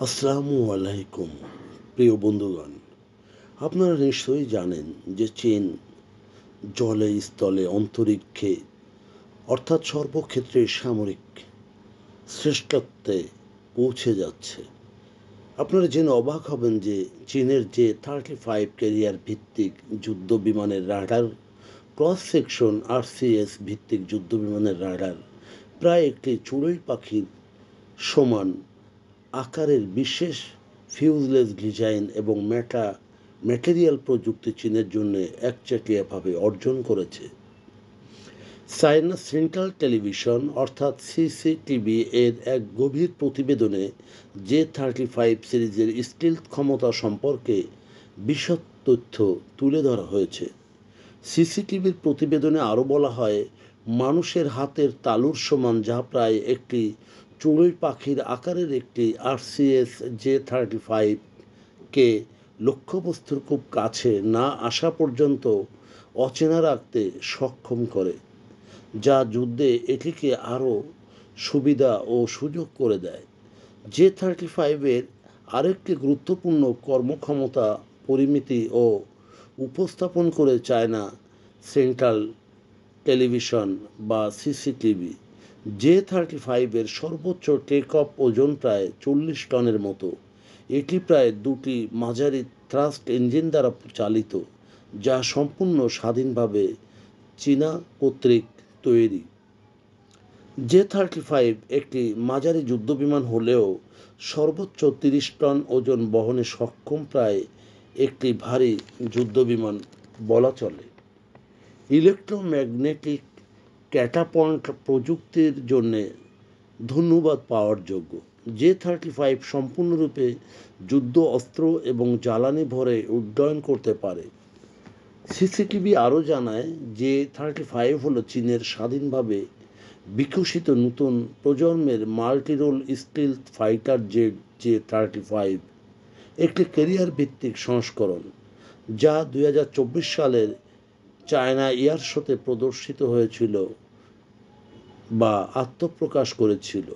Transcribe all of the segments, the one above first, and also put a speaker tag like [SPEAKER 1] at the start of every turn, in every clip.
[SPEAKER 1] আসসালামু আলাইকুম। প্রিয় বন্ধুগণ, আপনারা নিশ্চয়ই জানেন যে চীন জলে, স্থলে, অন্তরিক্ষে অর্থাৎ সর্বক্ষেত্রে সামরিক শ্রেষ্ঠত্বে পৌঁছে যাচ্ছে। আপনারা জেনে অবাক হবেন যে চীনের যে 35 ক্যারিয়ার ভিত্তিক যুদ্ধ বিমানের রাডার, ক্রস সেকশন RCS ভিত্তিক যুদ্ধ বিমানের রাডার প্রায় একটি চড়ুই পাখির সমান আকারের বিশেষ ফিউজলেস ডিজাইন এবং ম্যাটেরিয়াল প্রযুক্তি চীনের জন্য একচেটিয়াভাবে অর্জন করেছে। চায়না সেন্ট্রাল টেলিভিশন অর্থাৎ CCTV এর এক গভীর প্রতিবেদনে J-35 সিরিজের স্টিলথ ক্ষমতা সম্পর্কে বিশদ তথ্য তুলে ধরা হয়েছে। CCTVর প্রতিবেদনে আরও বলা হয়, মানুষের হাতের তালুর সমান, যা প্রায় একটি চড়ুই পাখির আকারের একটি RCS J-35 কে লক্ষ্যবস্তুর খুব কাছে না আসা পর্যন্ত অচেনা রাখতে সক্ষম করে, যা যুদ্ধে এটিকে আরও সুবিধা ও সুযোগ করে দেয়। J-35 এর আরেকটি গুরুত্বপূর্ণ কর্মক্ষমতা পরিমিতি ও উপস্থাপন করে চায়না সেন্ট্রাল টেলিভিশন বা CCTV। J-35 এর সর্বোচ্চ টেক অফ ওজন প্রায় 40 টনের মতো। এটি প্রায় দুটি মাঝারি থ্রাস্ট ইঞ্জিন দ্বারা চালিত, যা সম্পূর্ণ স্বাধীনভাবে চীনা কর্তৃক তৈরি। J-35 একটি মাঝারি যুদ্ধবিমান হলেও সর্বোচ্চ 30 টন ওজন বহনে সক্ষম প্রায় একটি ভারী যুদ্ধবিমান বলা চলে। ইলেকট্রোম্যাগনেটিক ক্যাটাপল্ট প্রযুক্তির জন্য ধন্যবাদ পাওয়ার যোগ্য। J-35 সম্পূর্ণরূপে যুদ্ধ অস্ত্র এবং জ্বালানি ভরে উড্ডয়ন করতে পারে। CCTV আরও জানায় যে J-35 হল চীনের স্বাধীনভাবে বিকশিত নতুন প্রজন্মের মাল্টিরোল স্টিলথ ফাইটার জেট J-35 একটি ক্যারিয়ার ভিত্তিক সংস্করণ, যা 2024 সালের চায়না এয়ার শোতে প্রদর্শিত হয়েছিল বা আত্মপ্রকাশ করেছিল।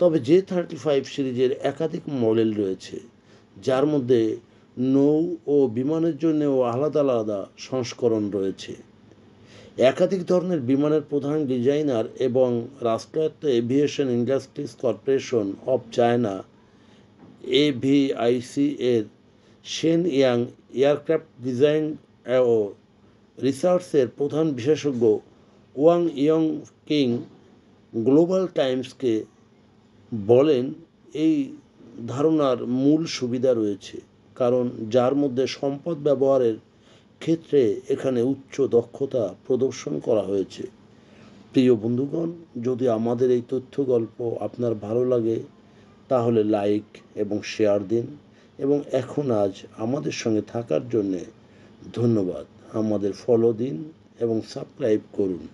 [SPEAKER 1] তবে J-35 সিরিজের একাধিক মডেল রয়েছে, যার মধ্যে নৌ ও বিমানের জন্যও আলাদা আলাদা সংস্করণ রয়েছে। একাধিক ধরনের বিমানের প্রধান ডিজাইনার এবং রাষ্ট্রায়ত্ত aviation industries corporation of China AVIC এর শেন ইয়াং এয়ারক্রাফট ডিজাইন ও রিসার্চের প্রধান বিশেষজ্ঞ ওয়াং ইয়ং কিং গ্লোবাল টাইমসকে বলেন, এই ধারণার মূল সুবিধা রয়েছে, কারণ যার মধ্যে সম্পদ ব্যবহারের ক্ষেত্রে এখানে উচ্চ দক্ষতা প্রদর্শন করা হয়েছে। প্রিয় বন্ধুগণ, যদি আমাদের এই তথ্য গল্প আপনার ভালো লাগে তাহলে লাইক এবং শেয়ার দিন, এবং আজ আমাদের সঙ্গে থাকার জন্যে ধন্যবাদ। আমাদের ফলো দিন এবং সাবস্ক্রাইব করুন।